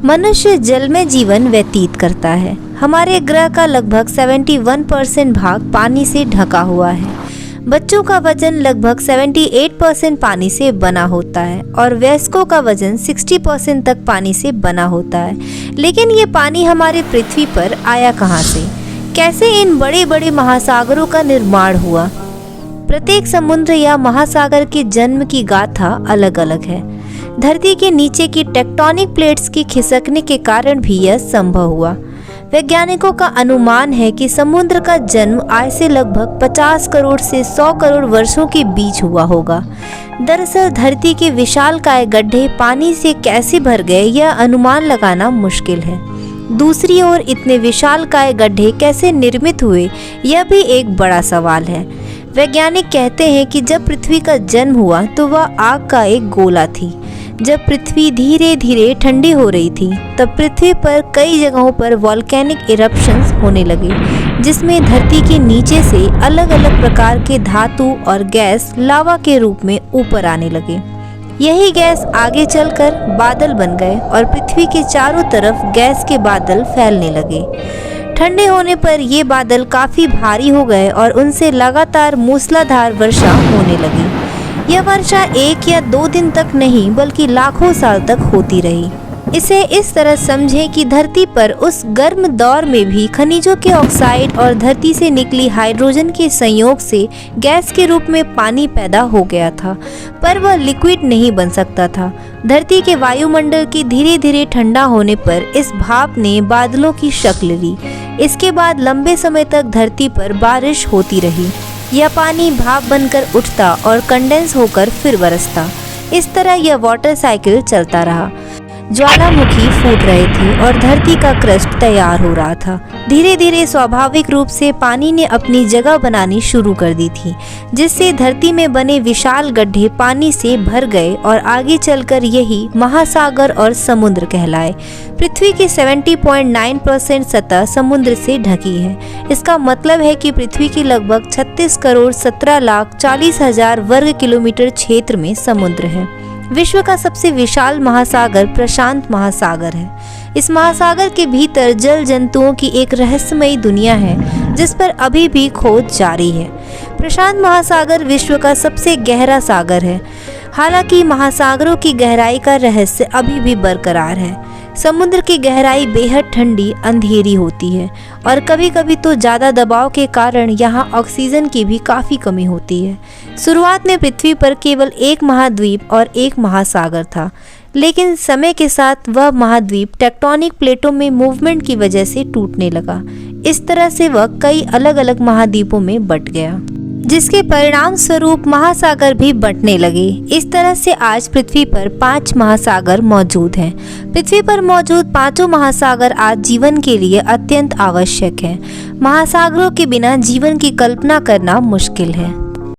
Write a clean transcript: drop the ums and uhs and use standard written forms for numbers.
मनुष्य जल में जीवन व्यतीत करता है। हमारे ग्रह का लगभग 71% भाग पानी से ढका हुआ है। बच्चों का वजन लगभग 78% पानी से बना होता है और वयस्कों का वजन 60% तक पानी से बना होता है। लेकिन ये पानी हमारे पृथ्वी पर आया कहाँ से? कैसे इन बड़े बड़े महासागरों का निर्माण हुआ? प्रत्येक समुद्र या महासागर के जन्म की गाथा अलग अलग है। धरती के नीचे की टेक्टोनिक प्लेट्स की खिसकने के कारण भी यह संभव हुआ। वैज्ञानिकों का अनुमान है कि समुद्र का जन्म आज से लगभग 50 करोड़ से 100 करोड़ वर्षों के बीच हुआ होगा। दरअसल धरती के विशालकाय गड्ढे पानी से कैसे भर गए, यह अनुमान लगाना मुश्किल है। दूसरी ओर इतने विशालकाय गड्ढे कैसे निर्मित हुए, यह भी एक बड़ा सवाल है। वैज्ञानिक कहते हैं कि जब पृथ्वी का जन्म हुआ तो वह आग का एक गोला थी। जब पृथ्वी धीरे धीरे ठंडी हो रही थी तब पृथ्वी पर कई जगहों पर वॉल्केनिक इरप्शंस होने लगे, जिसमें धरती के नीचे से अलग अलग प्रकार के धातु और गैस लावा के रूप में ऊपर आने लगे। यही गैस आगे चलकर बादल बन गए और पृथ्वी के चारों तरफ गैस के बादल फैलने लगे। ठंडे होने पर ये बादल काफ़ी भारी हो गए और उनसे लगातार मूसलाधार वर्षा होने लगी। यह वर्षा 1 या 2 दिन तक नहीं बल्कि लाखों साल तक होती रही। इसे इस तरह समझें कि धरती पर उस गर्म दौर में भी खनिजों के ऑक्साइड और धरती से निकली हाइड्रोजन के संयोग से गैस के रूप में पानी पैदा हो गया था, पर वह लिक्विड नहीं बन सकता था। धरती के वायुमंडल के धीरे धीरे ठंडा होने पर इस भाप ने बादलों की शक्ल ली। इसके बाद लंबे समय तक धरती पर बारिश होती रही। यह पानी भाप बनकर उठता और कंडेंस होकर फिर बरसता। इस तरह यह वाटर साइकिल चलता रहा। ज्वालामुखी फूट रहे थे और धरती का क्रस्ट तैयार हो रहा था। धीरे धीरे स्वाभाविक रूप से पानी ने अपनी जगह बनानी शुरू कर दी थी, जिससे धरती में बने विशाल गड्ढे पानी से भर गए और आगे चलकर यही महासागर और समुद्र कहलाए। पृथ्वी की 70.9% सतह समुद्र से ढकी है। इसका मतलब है कि पृथ्वी की लगभग 36 करोड़ 17 लाख 40 हजार वर्ग किलोमीटर क्षेत्र में समुद्र है। विश्व का सबसे विशाल महासागर प्रशांत महासागर है। इस महासागर के भीतर जल जंतुओं की एक रहस्यमयी दुनिया है, जिस पर अभी भी खोज जारी है। प्रशांत महासागर विश्व का सबसे गहरा सागर है। हालांकि महासागरों की गहराई का रहस्य अभी भी बरकरार है। समुद्र की गहराई बेहद ठंडी अंधेरी होती है और कभी कभी तो ज़्यादा दबाव के कारण यहाँ ऑक्सीजन की भी काफ़ी कमी होती है। शुरुआत में पृथ्वी पर केवल एक महाद्वीप और एक महासागर था, लेकिन समय के साथ वह महाद्वीप टेक्टोनिक प्लेटों में मूवमेंट की वजह से टूटने लगा। इस तरह से वह कई अलग अलग महाद्वीपों में बंट गया, जिसके परिणाम स्वरूप महासागर भी बंटने लगे। इस तरह से आज पृथ्वी पर 5 महासागर मौजूद हैं। पृथ्वी पर मौजूद 5 महासागर आज जीवन के लिए अत्यंत आवश्यक हैं। महासागरों के बिना जीवन की कल्पना करना मुश्किल है।